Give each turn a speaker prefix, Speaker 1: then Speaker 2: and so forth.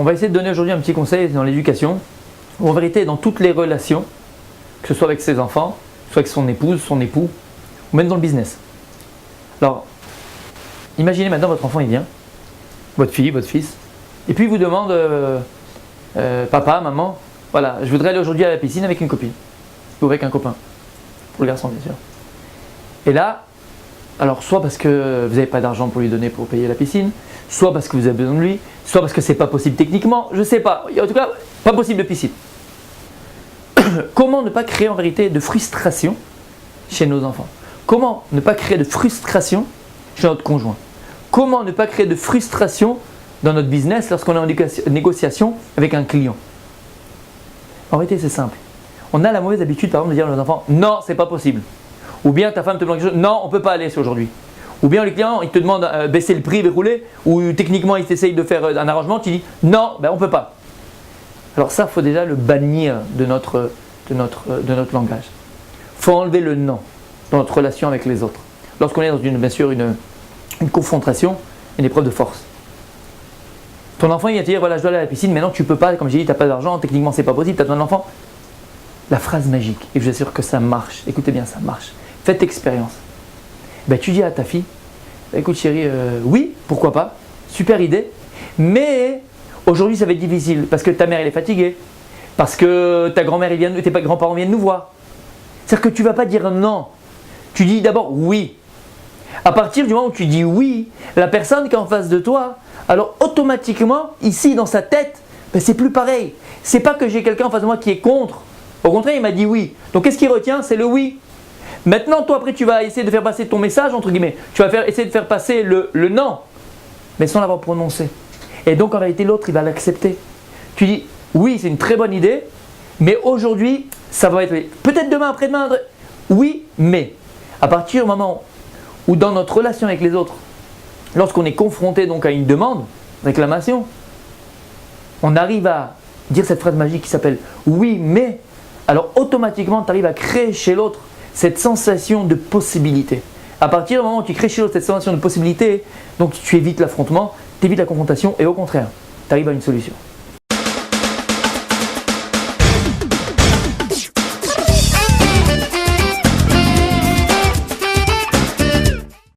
Speaker 1: va essayer de donner aujourd'hui un petit conseil dans l'éducation, ou en vérité dans toutes les relations, que ce soit avec ses enfants, soit avec son épouse, son époux, ou même dans le business. Alors, imaginez maintenant votre enfant il vient, votre fille, votre fils, et puis il vous demande papa, maman, voilà, je voudrais aller aujourd'hui à la piscine avec une copine, ou avec un copain, pour le garçon bien sûr. Et là, alors soit parce que vous n'avez pas d'argent pour lui donner pour payer la piscine, soit parce que vous avez besoin de lui, soit parce que c'est pas possible techniquement, je sais pas, en tout cas, pas possible de piscine. Comment ne pas créer en vérité de frustration chez nos enfants? Comment ne pas créer de frustration chez notre conjoint? Comment ne pas créer de frustration dans notre business lorsqu'on est en négociation avec un client? En vérité, c'est simple. On a la mauvaise habitude, par exemple, de dire à nos enfants « Non, c'est pas possible ». Ou bien ta femme te demande quelque chose « Non, on ne peut pas aller, c'est aujourd'hui ». Ou bien le client, il te demande de baisser le prix, verrouler, ou techniquement, il t'essaye de faire un arrangement, tu dis « Non, on ne peut pas ». Alors ça, il faut déjà le bannir de notre langage. Il faut enlever le « non » dans notre relation avec les autres. Lorsqu'on est dans bien sûr une confrontation, une épreuve de force. Ton enfant il vient te dire voilà je dois aller à la piscine, maintenant tu peux pas, comme j'ai dit, tu n'as pas d'argent, techniquement c'est pas possible, tu as besoin d'enfant. La phrase magique, et je vous assure que ça marche, écoutez bien, ça marche. Faites expérience. Ben, tu dis à ta fille, écoute chérie, oui, pourquoi pas, super idée, mais aujourd'hui ça va être difficile parce que ta mère elle est fatiguée, parce que ta grand-mère tes grands-parents viennent nous voir. C'est-à-dire que tu ne vas pas dire non, tu dis d'abord oui. À partir du moment où tu dis oui, la personne qui est en face de toi, alors automatiquement, ici dans sa tête, ben c'est plus pareil. C'est pas que j'ai quelqu'un en face de moi qui est contre. Au contraire, il m'a dit oui. Donc qu'est-ce qui retient? C'est le oui. Maintenant, toi après, tu vas essayer de faire passer ton message, entre guillemets. Tu vas essayer de faire passer le non, mais sans l'avoir prononcé. Et donc en réalité, l'autre, il va l'accepter. Tu dis oui, c'est une très bonne idée, mais aujourd'hui, ça va être peut-être demain, après-demain. Oui, mais à partir du moment où dans notre relation avec les autres, lorsqu'on est confronté donc à une demande, réclamation, on arrive à dire cette phrase magique qui s'appelle « oui, mais », alors automatiquement tu arrives à créer chez l'autre cette sensation de possibilité. À partir du moment où tu crées chez l'autre cette sensation de possibilité, donc tu évites l'affrontement, tu évites la confrontation et au contraire, tu arrives à une solution.